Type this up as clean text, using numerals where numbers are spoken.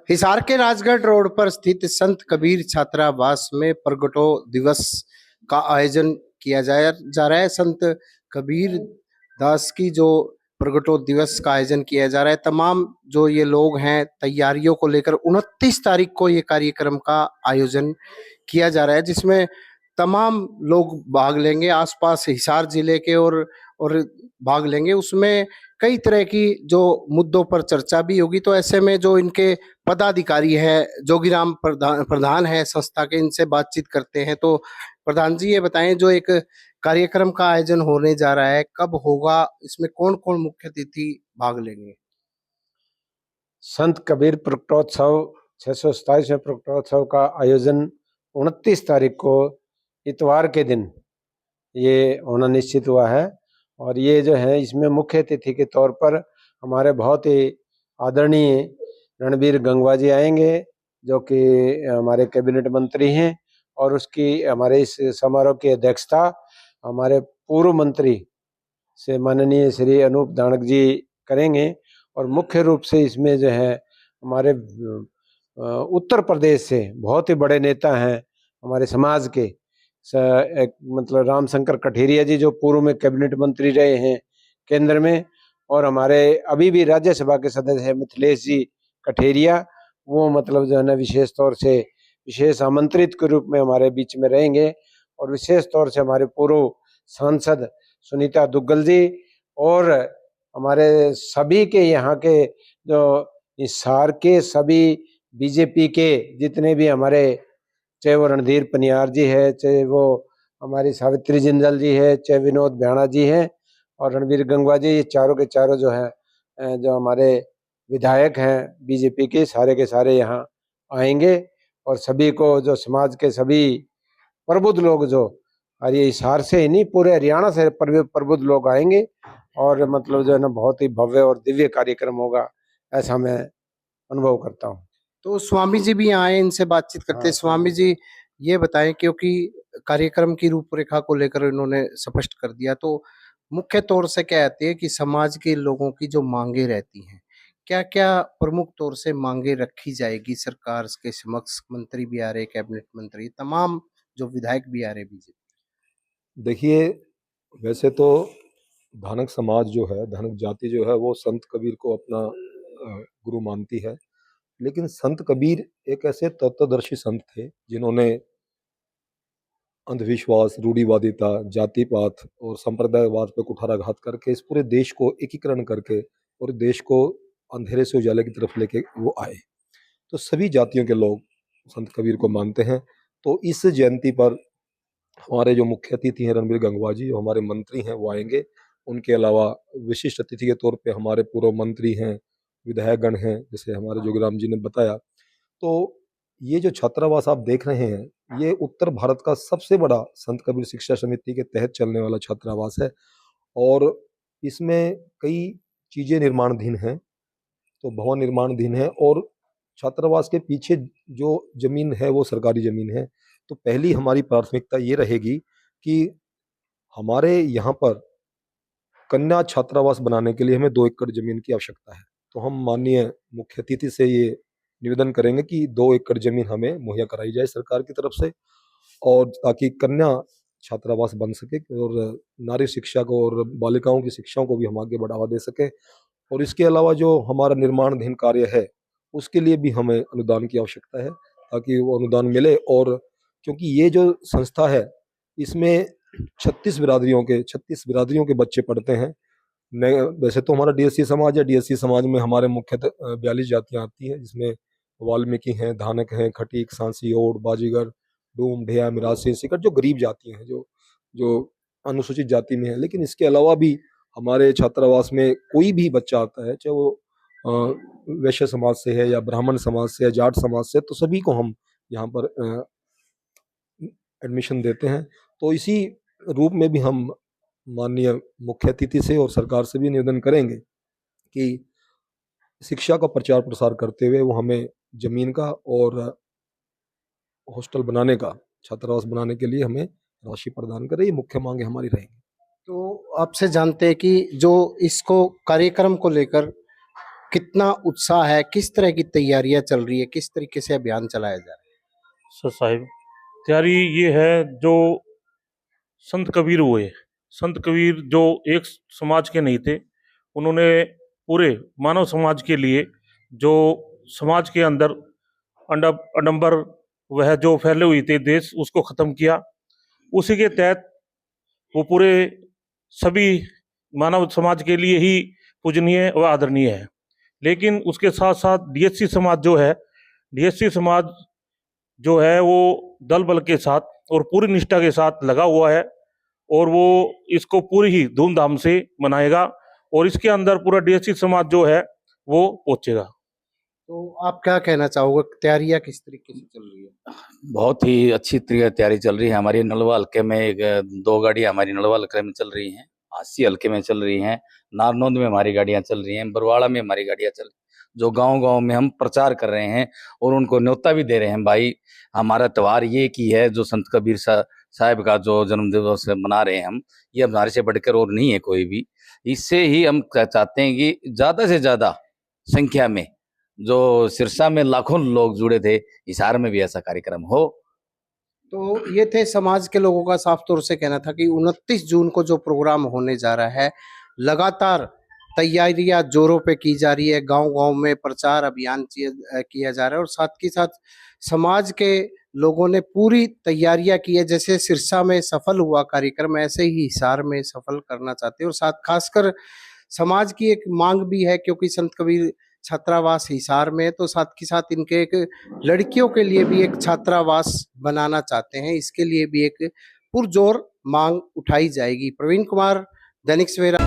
हिसार के राजगढ़ रोड पर स्थित संत कबीर छात्रावास में प्रगटो दिवस का आयोजन किया जा रहा है। संत कबीर दास की जो प्रगटो दिवस का आयोजन किया जा रहा है, तमाम जो ये लोग हैं तैयारियों को लेकर 29 तारीख को ये कार्यक्रम का आयोजन किया जा रहा है, जिसमें तमाम लोग भाग लेंगे, आसपास हिसार जिले के और भाग लेंगे। उसमें कई तरह की जो मुद्दों पर चर्चा भी होगी। तो ऐसे में जो इनके पदाधिकारी है, जोगीराम प्रधान है संस्था के, इनसे बातचीत करते हैं। तो प्रधान जी, ये बताएं, जो एक कार्यक्रम का आयोजन होने जा रहा है, कब होगा, इसमें कौन कौन मुख्य अतिथि भाग लेंगे? संत कबीर प्रकटोत्सव 627वें प्रकटोत्सव का आयोजन 29 तारीख को इतवार के दिन ये होना निश्चित हुआ है। और ये जो है, इसमें मुख्य अतिथि के तौर पर हमारे बहुत ही आदरणीय रणबीर गंगवा जी आएंगे, जो कि हमारे कैबिनेट मंत्री हैं। और उसकी हमारे इस समारोह की अध्यक्षता हमारे पूर्व मंत्री से माननीय श्री अनूप धानक जी करेंगे। और मुख्य रूप से इसमें जो है, हमारे उत्तर प्रदेश से बहुत ही बड़े नेता हैं हमारे समाज के, मतलब रामशंकर कठेरिया जी, जो पूर्व में कैबिनेट मंत्री रहे हैं केंद्र में, और हमारे अभी भी राज्यसभा के सदस्य हैं मिथिलेश जी कठेरिया, वो मतलब जो है ना विशेष तौर से विशेष आमंत्रित के रूप में हमारे बीच में रहेंगे। और विशेष तौर से हमारे पूर्व सांसद सुनीता दुग्गल जी, और हमारे सभी के यहाँ के जो हिसार के सभी बीजेपी के जितने भी हमारे, चाहे वो रणधीर पनियार जी है, चाहे वो हमारी सावित्री जिंदल जी है, चाहे विनोद भ्याणा जी हैं, और रणबीर गंगवा जी, ये चारों के चारों जो है, जो हमारे विधायक हैं बीजेपी के सारे यहाँ आएंगे। और सभी को, जो समाज के सभी प्रबुद्ध लोग, जो और ये हिसार से ही नहीं, पूरे हरियाणा से प्रबुद्ध लोग आएंगे। और मतलब जो है ना, बहुत ही भव्य और दिव्य कार्यक्रम होगा, ऐसा मैं अनुभव करता हूँ। तो स्वामी जी भी आए, इनसे बातचीत करते हैं। स्वामी जी, ये बताएं, क्योंकि कार्यक्रम की रूपरेखा को लेकर इन्होंने स्पष्ट कर दिया, तो मुख्य तौर से क्या कहते हैं कि समाज के लोगों की जो मांगे रहती हैं, क्या क्या प्रमुख तौर से मांगे रखी जाएगी सरकार के समक्ष? मंत्री भी आ रहे, कैबिनेट मंत्री, तमाम जो विधायक भी आ रहे बीजेपी। देखिए, वैसे तो धानक समाज जो है, धानक जाति जो है, वो संत कबीर को अपना गुरु मानती है। लेकिन संत कबीर एक ऐसे तत्वदर्शी संत थे जिन्होंने अंधविश्वास, रूढ़िवादिता, जाति पात और संप्रदायवाद पर कुठाराघात करके इस पूरे देश को एकीकरण करके और देश को अंधेरे से उजाले की तरफ लेके वो आए। तो सभी जातियों के लोग संत कबीर को मानते हैं। तो इस जयंती पर हमारे जो मुख्य अतिथि हैं रणबीर गंगवा जी, जो हमारे मंत्री हैं, वो आएंगे। उनके अलावा विशिष्ट अतिथि के तौर पे हमारे पूर्व मंत्री हैं, विधायकगण हैं, जैसे हमारे जोगीराम जी ने बताया। तो ये जो छात्रावास आप देख रहे हैं, ये उत्तर भारत का सबसे बड़ा संत कबीर शिक्षा समिति के तहत चलने वाला छात्रावास है। और इसमें कई चीज़ें निर्माणाधीन हैं, तो भवन निर्माणाधीन है। और छात्रावास के पीछे जो जमीन है वो सरकारी जमीन है। तो पहली हमारी प्राथमिकता ये रहेगी कि हमारे यहाँ पर कन्या छात्रावास बनाने के लिए हमें 2 एकड़ जमीन की आवश्यकता है। तो हम माननीय मुख्य अतिथि से ये निवेदन करेंगे कि 2 एकड़ जमीन हमें मुहैया कराई जाए सरकार की तरफ से, और ताकि कन्या छात्रावास बन सके और नारी शिक्षा को और बालिकाओं की शिक्षाओं को भी हम आगे बढ़ावा दे सकें। और इसके अलावा जो हमारा निर्माणाधीन कार्य है, उसके लिए भी हमें अनुदान की आवश्यकता है, ताकि वो अनुदान मिले। और क्योंकि ये जो संस्था है, इसमें 36 बिरादरियों के बच्चे पढ़ते हैं। वैसे तो हमारा डीएससी समाज है, डीएससी समाज में हमारे मुख्यतः 42 जातियाँ आती हैं, जिसमें वाल्मीकि हैं, धानक हैं, खटीक, सांसी, ओड, बाजीगर, डूम, ढेया, मिरासी, सिकट, जो गरीब जातियाँ हैं, जो जो अनुसूचित जाति में है। लेकिन इसके अलावा भी हमारे छात्रावास में कोई भी बच्चा आता है, चाहे वो वैश्य समाज से है या ब्राह्मण समाज से या जाट समाज से, तो सभी को हम यहाँ पर एडमिशन देते हैं। तो इसी रूप में भी हम माननीय मुख्य अतिथि से और सरकार से भी निवेदन करेंगे कि शिक्षा का प्रचार प्रसार करते हुए वो हमें जमीन का और हॉस्टल बनाने का, छात्रावास बनाने के लिए हमें राशि प्रदान करें। ये मुख्य मांगे हमारी रहेंगी। तो आपसे जानते हैं कि जो इसको कार्यक्रम को लेकर कितना उत्साह है, किस तरह की तैयारियां चल रही है, किस तरीके से अभियान चलाया जा रहा है? सर साहिब, तैयारी ये है जो संत कबीर हुए, संत कबीर जो एक समाज के नहीं थे, उन्होंने पूरे मानव समाज के लिए जो समाज के अंदर आडंबर वह जो फैले हुए थे देश, उसको ख़त्म किया। उसी के तहत वो पूरे सभी मानव समाज के लिए ही पूजनीय व आदरणीय है। लेकिन उसके साथ साथ डीएससी समाज जो है, डीएससी समाज जो है वो दल बल के साथ और पूरी निष्ठा के साथ लगा हुआ है और वो इसको पूरी ही धूमधाम से मनाएगा और इसके अंदर पूरा डीएससी समाज जो है वो पहुंचेगा। तो आप क्या कहना चाहोगे, तैयारियां किस तरीके से चल रही है? बहुत ही अच्छी तैयारी चल रही है। हमारी नलवा हल्के में दो गाड़ियां हमारी नलवा हल्के में चल रही हैं, हांसी हल्के में चल रही हैं, नारनौंद में हमारी गाड़ियां चल रही हैं, बरवाड़ा में हमारी गाड़ियां चल रही हैं। जो गांव-गांव में हम प्रचार कर रहे हैं और उनको न्योता भी दे रहे हैं, भाई हमारा त्योहार ये की है, जो संत कबीर साहब का जो जन्म दिवस मना रहे हैं हम, ये हमारे से बढ़कर और नहीं है कोई भी। इससे ही हम चाहते हैं कि ज़्यादा से ज़्यादा संख्या में जो सिरसा में लाखों लोग जुड़े थे, हिसार में भी ऐसा कार्यक्रम हो। तो ये थे समाज के लोगों का साफ तौर से कहना था कि 29 जून को जो प्रोग्राम होने जा रहा है, लगातार तैयारियां जोरों पे की जा रही है, गांव-गांव में प्रचार अभियान किया जा रहा है और साथ के साथ समाज के लोगों ने पूरी तैयारियां की है। जैसे सिरसा में सफल हुआ कार्यक्रम, ऐसे ही हिसार में सफल करना चाहते हैं और साथ खासकर समाज की एक मांग भी है, क्योंकि संत कबीर छात्रावास हिसार में है, तो साथ के साथ इनके एक लड़कियों के लिए भी एक छात्रावास बनाना चाहते हैं। इसके लिए भी एक पुरजोर मांग उठाई जाएगी। प्रवीण कुमार, दैनिक सवेरा।